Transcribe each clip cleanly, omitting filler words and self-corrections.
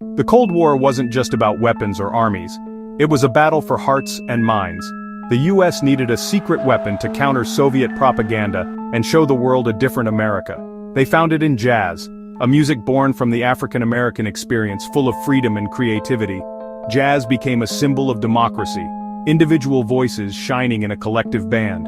The Cold War wasn't just about weapons or armies. It was a battle for hearts and minds. The US needed a secret weapon to counter Soviet propaganda and show the world a different America. They found it in jazz, a music born from the African-American experience full of freedom and creativity. Jazz became a symbol of democracy, individual voices shining in a collective band.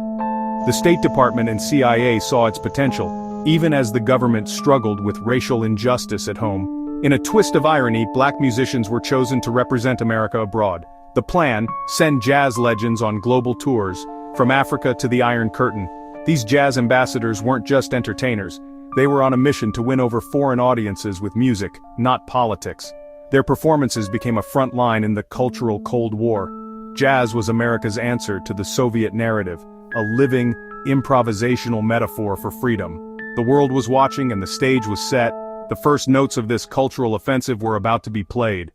The State Department and CIA saw its potential, even as the government struggled with racial injustice at home. In a twist of irony, black musicians were chosen to represent America abroad. The plan: send jazz legends on global tours, from Africa to the Iron Curtain. These jazz ambassadors weren't just entertainers. They were on a mission to win over foreign audiences with music, not politics. Their performances became a front line in the cultural Cold War. Jazz was America's answer to the Soviet narrative, a living, improvisational metaphor for freedom. The world was watching and the stage was set. The first notes of this cultural offensive were about to be played.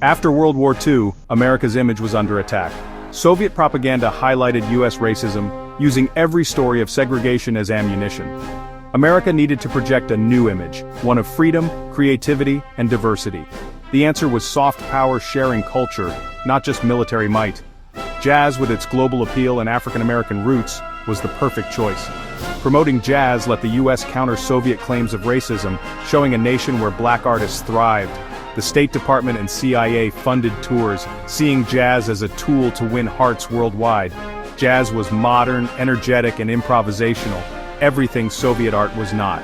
After World War II, America's image was under attack. Soviet propaganda highlighted US racism, using every story of segregation as ammunition. America needed to project a new image, one of freedom, creativity, and diversity. The answer was soft power sharing culture, not just military might. Jazz, with its global appeal and African-American roots, was the perfect choice. Promoting jazz let the US counter Soviet claims of racism, showing a nation where black artists thrived. The State Department and CIA funded tours, seeing jazz as a tool to win hearts worldwide. Jazz was modern, energetic, and improvisational, everything Soviet art was not.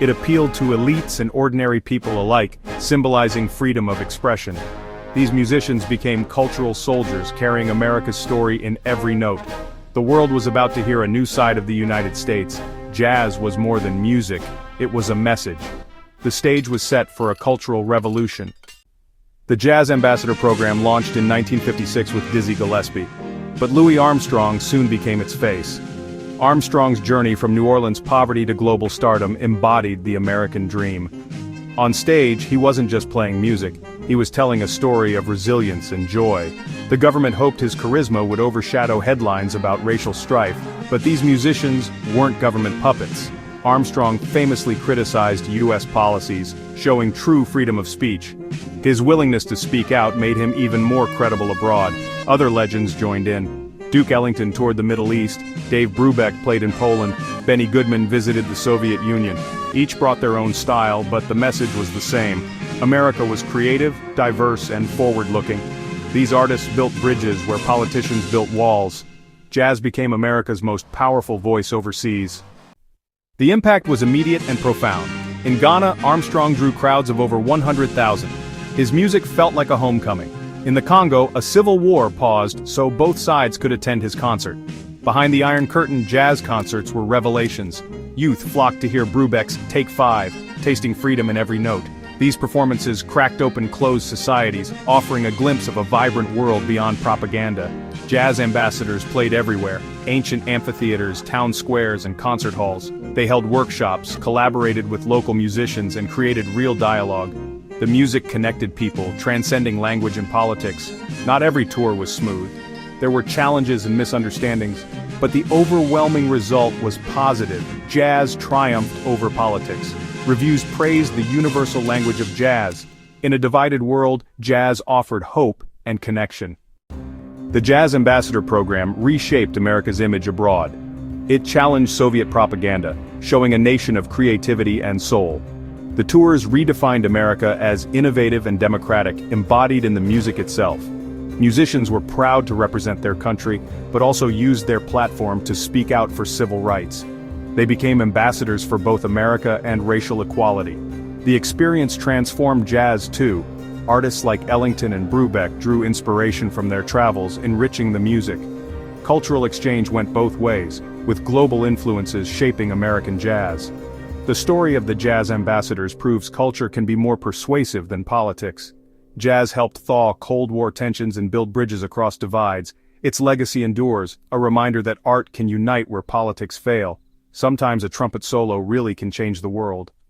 It appealed to elites and ordinary people alike, symbolizing freedom of expression. These musicians became cultural soldiers, carrying America's story in every note. The world was about to hear a new side of the United States. Jazz was more than music, it was a message. The stage was set for a cultural revolution. The Jazz Ambassador program launched in 1956 with Dizzy Gillespie, but Louis Armstrong soon became its face. Armstrong's journey from New Orleans' poverty to global stardom embodied the American dream. On stage, he wasn't just playing music, he was telling a story of resilience and joy. The government hoped his charisma would overshadow headlines about racial strife, but these musicians weren't government puppets. Armstrong famously criticized US policies, showing true freedom of speech. His willingness to speak out made him even more credible abroad. Other legends joined in. Duke Ellington toured the Middle East, Dave Brubeck played in Poland, Benny Goodman visited the Soviet Union. Each brought their own style, but the message was the same. America was creative, diverse, and forward-looking. These artists built bridges where politicians built walls. Jazz became America's most powerful voice overseas. The impact was immediate and profound. In Ghana, Armstrong drew crowds of over 100,000. His music felt like a homecoming. In the Congo, a civil war paused so both sides could attend his concert. Behind the Iron Curtain, jazz concerts were revelations. Youth flocked to hear Brubeck's Take 5, tasting freedom in every note. These performances cracked open closed societies, offering a glimpse of a vibrant world beyond propaganda. Jazz ambassadors played everywhere: ancient amphitheaters, town squares, and concert halls. They held workshops, collaborated with local musicians, and created real dialogue. The music connected people, transcending language and politics. Not every tour was smooth. There were challenges and misunderstandings, but the overwhelming result was positive. Jazz triumphed over politics. Reviews praised the universal language of jazz. In a divided world, jazz offered hope and connection. The Jazz Ambassador program reshaped America's image abroad. It challenged Soviet propaganda, showing a nation of creativity and soul. The tours redefined America as innovative and democratic, embodied in the music itself. Musicians were proud to represent their country, but also used their platform to speak out for civil rights. They became ambassadors for both America and racial equality. The experience transformed jazz too. Artists like Ellington and Brubeck drew inspiration from their travels, enriching the music. Cultural exchange went both ways, with global influences shaping American jazz. The story of the Jazz Ambassadors proves culture can be more persuasive than politics. Jazz helped thaw Cold War tensions and build bridges across divides. Its legacy endures, a reminder that art can unite where politics fail. Sometimes a trumpet solo really can change the world.